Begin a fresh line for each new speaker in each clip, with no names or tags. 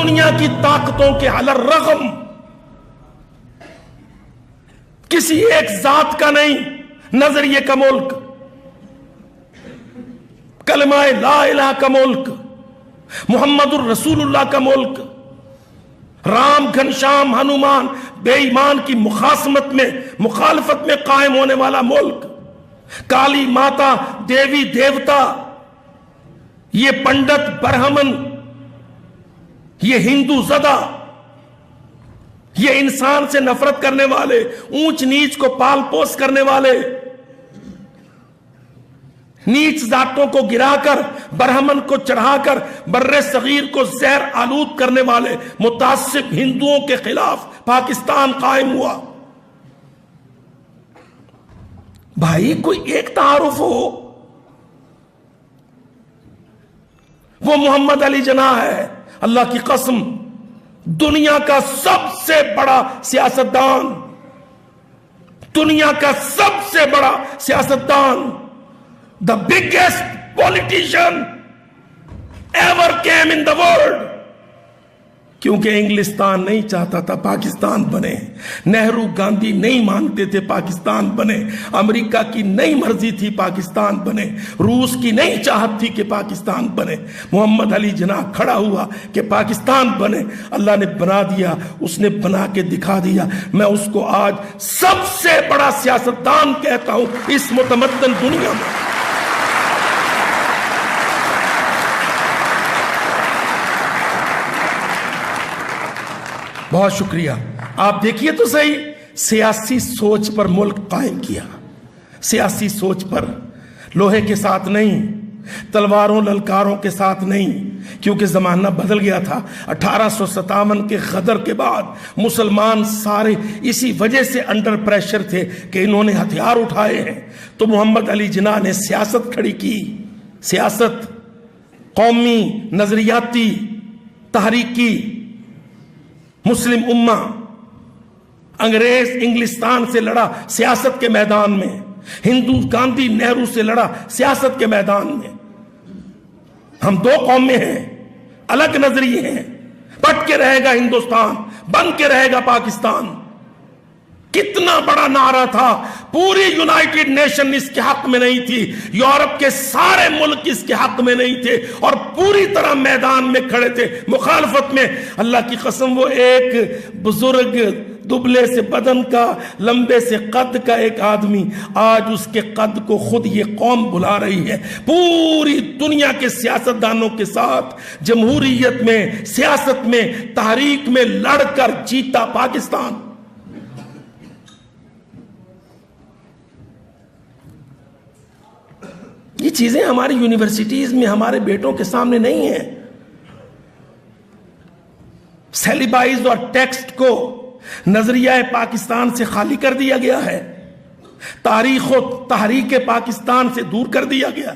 دنیا کی طاقتوں کے علی الرغم کسی ایک ذات کا نہیں، نظریے کا ملک، کلمہ لا الہ کا ملک، محمد الرسول اللہ کا ملک، رام گھنشام ہنومان بے ایمان کی مخالفت میں قائم ہونے والا ملک، کالی ماتا دیوی دیوتا، یہ پنڈت برہمن، یہ ہندو زدہ، یہ انسان سے نفرت کرنے والے، اونچ نیچ کو پال پوس کرنے والے، نیچ ذاتوں کو گرا کر برہمن کو چڑھا کر بر صغیر کو زہر آلود کرنے والے متعصب ہندوؤں کے خلاف پاکستان قائم ہوا۔ بھائی کوئی ایک تعارف ہو، وہ محمد علی جناح ہے، اللہ کی قسم دنیا کا سب سے بڑا سیاستدان، دنیا کا سب سے بڑا سیاستدان، the biggest politician ever came in the world، کیونکہ انگلستان نہیں چاہتا تھا پاکستان بنے، نہرو گاندھی نہیں مانتے تھے پاکستان بنے، امریکہ کی نہیں مرضی تھی پاکستان بنے، روس کی نہیں چاہت تھی کہ پاکستان بنے، محمد علی جناح کھڑا ہوا کہ پاکستان بنے، اللہ نے بنا دیا، اس نے بنا کے دکھا دیا۔ میں اس کو آج سب سے بڑا سیاستدان کہتا ہوں اس متمدن دنیا میں۔ بہت شکریہ۔ آپ دیکھیے تو صحیح، سیاسی سوچ پر ملک قائم کیا، سیاسی سوچ پر، لوہے کے ساتھ نہیں، تلواروں للکاروں کے ساتھ نہیں، کیونکہ زمانہ بدل گیا تھا۔ 1857 کے غدر کے بعد مسلمان سارے اسی وجہ سے انڈر پریشر تھے کہ انہوں نے ہتھیار اٹھائے ہیں، تو محمد علی جناح نے سیاست کھڑی کی، سیاست قومی نظریاتی تحریکی، مسلم امہ، انگریز انگلستان سے لڑا سیاست کے میدان میں، ہندو گاندھی نہرو سے لڑا سیاست کے میدان میں۔ ہم دو قومیں ہیں، الگ نظریے ہیں، بٹ کے رہے گا ہندوستان، بن کے رہے گا پاکستان۔ کتنا بڑا نعرہ تھا، پوری یونائٹڈ نیشن اس کے حق میں نہیں تھی، یورپ کے سارے ملک اس کے حق میں نہیں تھے، اور پوری طرح میدان میں کھڑے تھے مخالفت میں۔ اللہ کی قسم وہ ایک بزرگ دبلے سے بدن کا، لمبے سے قد کا ایک آدمی، آج اس کے قد کو خود یہ قوم بلا رہی ہے، پوری دنیا کے سیاستدانوں کے ساتھ جمہوریت میں، سیاست میں، تحریک میں لڑ کر جیتا پاکستان۔ یہ چیزیں ہماری یونیورسٹیز میں ہمارے بیٹوں کے سامنے نہیں ہیں۔ سیلیبائز اور ٹیکسٹ کو نظریہ پاکستان سے خالی کر دیا گیا ہے، تاریخ و تحریک پاکستان سے دور کر دیا گیا،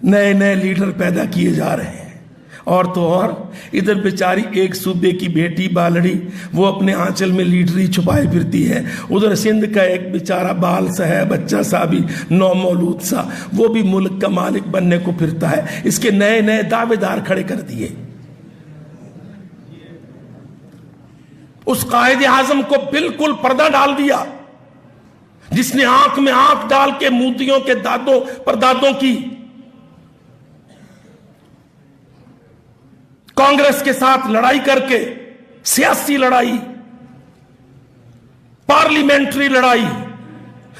نئے نئے لیڈر پیدا کیے جا رہے ہیں، اور تو اور ادھر بیچاری ایک صوبے کی بیٹی بالڑی وہ اپنے آنچل میں لیڈری چھپائے پھرتی ہے، ادھر سندھ کا ایک بیچارہ بال سا ہے، بچہ سا بھی نو مولود سا، وہ بھی ملک کا مالک بننے کو پھرتا ہے۔ اس کے نئے نئے دعوے دار کھڑے کر دیے۔ اس قائد اعظم کو بالکل پردہ ڈال دیا جس نے آنکھ میں آنکھ ڈال کے مودیوں کے دادوں پردادوں کی کانگریس کے ساتھ لڑائی کر کے، سیاسی لڑائی، پارلیمنٹری لڑائی۔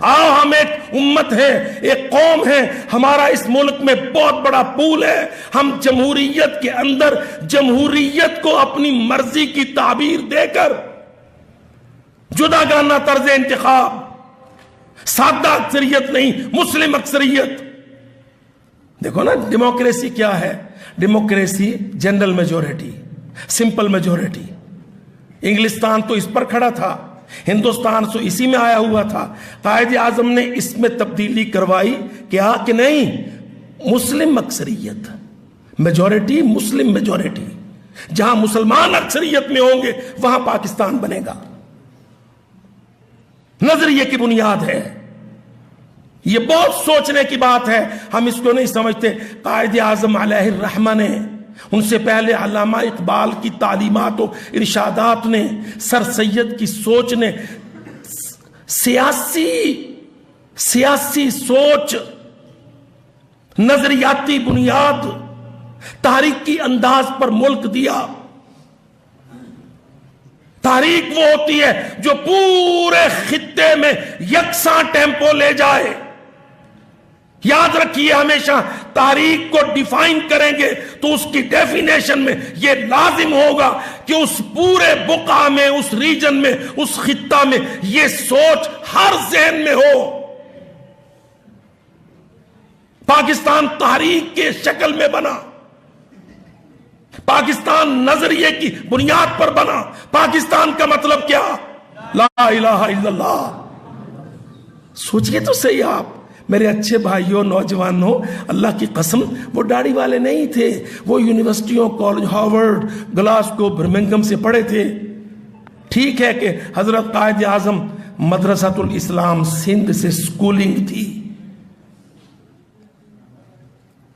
آؤ ہم ایک امت ہے، ایک قوم ہے، ہمارا اس ملک میں بہت بڑا پول ہے، ہم جمہوریت کے اندر جمہوریت کو اپنی مرضی کی تعبیر دے کر، جداگانہ طرز انتخاب، سادہ اکثریت نہیں، مسلم اکثریت۔ دیکھو نا ڈیموکریسی کیا ہے؟ Democracy general majority, simple majority. انگلستان تو اس پر کھڑا تھا، ہندوستان تو اسی میں آیا ہوا تھا۔ قائد اعظم نے اس میں تبدیلی کروائی، کیا کہ نہیں، مسلم اکثریت، میجورٹی، مسلم میجورٹی۔ جہاں مسلمان اکثریت میں ہوں گے وہاں پاکستان بنے گا۔ نظریے کی بنیاد ہے یہ، بہت سوچنے کی بات ہے، ہم اس کو نہیں سمجھتے۔ قائد اعظم علیہ الرحمہ نے ان سے پہلے علامہ اقبال کی تعلیمات و ارشادات نے، سر سید کی سوچ نے سیاسی سوچ، نظریاتی بنیاد، تحریکی انداز پر ملک دیا۔ تحریک وہ ہوتی ہے جو پورے خطے میں یکساں ٹیمپو لے جائے۔ یاد رکھیے ہمیشہ، تحریک کو ڈیفائن کریں گے تو اس کی ڈیفینیشن میں یہ لازم ہوگا کہ اس پورے بقعہ میں، اس ریجن میں، اس خطہ میں یہ سوچ ہر ذہن میں ہو۔ پاکستان تحریک کے شکل میں بنا، پاکستان نظریے کی بنیاد پر بنا۔ پاکستان کا مطلب کیا؟ لا الہ الا اللہ۔ سوچئے تو صحیح آپ میرے اچھے بھائیوں، نوجوانوں، اللہ کی قسم وہ داڑھی والے نہیں تھے، وہ یونیورسٹیوں، کالج، ہارورڈ، گلاسگو، برمنگھم سے پڑھے تھے۔ ٹھیک ہے کہ حضرت قائد اعظم مدرسۃ الاسلام سندھ سے سکولنگ تھی،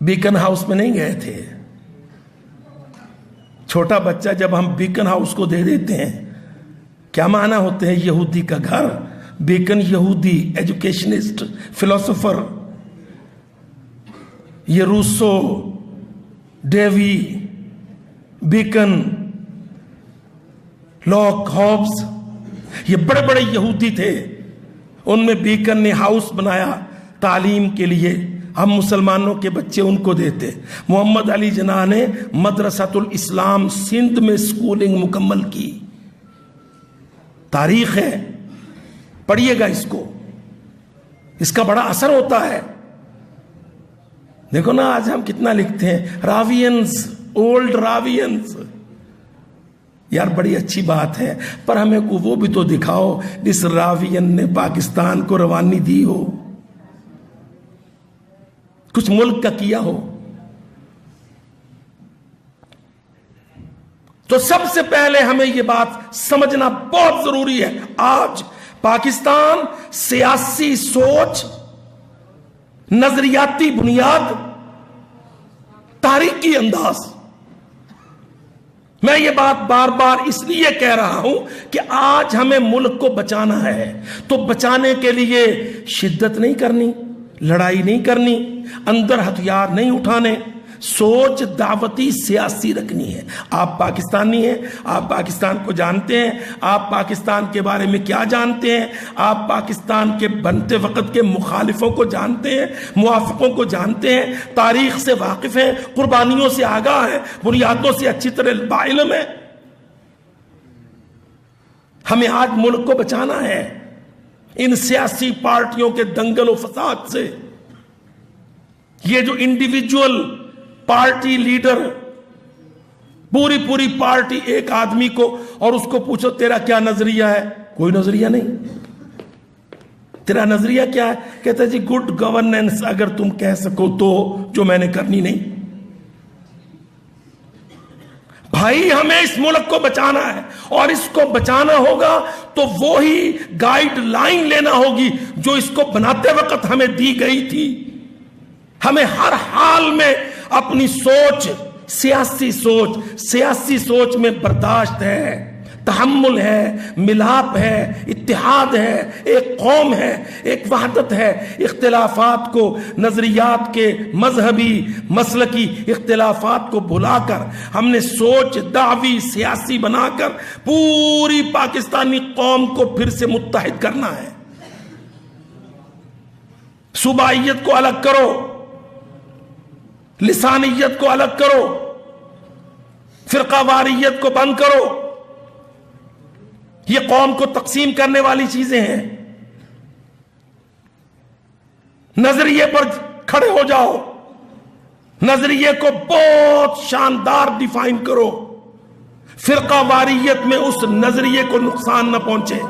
بیکن ہاؤس میں نہیں گئے تھے۔ چھوٹا بچہ جب ہم بیکن ہاؤس کو دے دیتے ہیں، کیا معنی ہوتے ہیں؟ یہودی کا گھر۔ بیکن یہودی ایجوکیشنسٹ، فلسفر، یہ Rousseau, Dewey, Bacon, Locke, Hobbes, یہ بڑے بڑے یہودی تھے۔ ان میں بیکن نے ہاؤس بنایا تعلیم کے لیے، ہم مسلمانوں کے بچے ان کو دیتے۔ محمد علی جناح نے مدرسۃ الاسلام سندھ میں سکولنگ مکمل کی۔ تاریخ ہے، پڑھیے گا اس کو، اس کا بڑا اثر ہوتا ہے۔ دیکھو نا آج ہم کتنا لکھتے ہیں، راوینز، اولڈ راوینز، یار بڑی اچھی بات ہے، پر ہمیں وہ بھی تو دکھاؤ جس راوین نے پاکستان کو روانی دی ہو، کچھ ملک کا کیا ہو۔ تو سب سے پہلے ہمیں یہ بات سمجھنا بہت ضروری ہے، آج پاکستان سیاسی سوچ، نظریاتی بنیاد، تاریخی انداز۔ میں یہ بات بار بار اس لیے کہہ رہا ہوں کہ آج ہمیں ملک کو بچانا ہے، تو بچانے کے لیے شدت نہیں کرنی، لڑائی نہیں کرنی، اندر ہتھیار نہیں اٹھانے، سوچ دعوتی سیاسی رکھنی ہے۔ آپ پاکستانی ہیں، آپ پاکستان کو جانتے ہیں، آپ پاکستان کے بارے میں کیا جانتے ہیں، آپ پاکستان کے بنتے وقت کے مخالفوں کو جانتے ہیں، موافقوں کو جانتے ہیں، تاریخ سے واقف ہیں، قربانیوں سے آگاہ ہیں، بنیادوں سے اچھی طرح باعلم ہیں۔ ہمیں آج ملک کو بچانا ہے ان سیاسی پارٹیوں کے دنگل و فساد سے۔ یہ جو انڈیویجول پارٹی لیڈر، پوری پارٹی ایک آدمی کو، اور اس کو پوچھو تیرا کیا نظریہ ہے، کوئی نظریہ نہیں۔ تیرا نظریہ کیا ہے؟ کہتا ہے جی گڈ گورننس اگر تم کہہ سکو تو، جو میں نے کرنی نہیں۔ بھائی ہمیں اس ملک کو بچانا ہے، اور اس کو بچانا ہوگا تو وہی گائیڈ لائن لینا ہوگی جو اس کو بناتے وقت ہمیں دی گئی تھی۔ ہمیں ہر حال میں اپنی سوچ، سیاسی سوچ میں برداشت ہے، تحمل ہے، ملاپ ہے، اتحاد ہے، ایک قوم ہے، ایک وحدت ہے۔ اختلافات کو، نظریات کے مذہبی مسلکی اختلافات کو بھلا کر ہم نے سوچ دعوی سیاسی بنا کر پوری پاکستانی قوم کو پھر سے متحد کرنا ہے۔ صوبائیت کو الگ کرو، لسانیت کو الگ کرو، فرقہ واریت کو بند کرو، یہ قوم کو تقسیم کرنے والی چیزیں ہیں۔ نظریے پر کھڑے ہو جاؤ، نظریے کو بہت شاندار ڈیفائن کرو، فرقہ واریت میں اس نظریے کو نقصان نہ پہنچے۔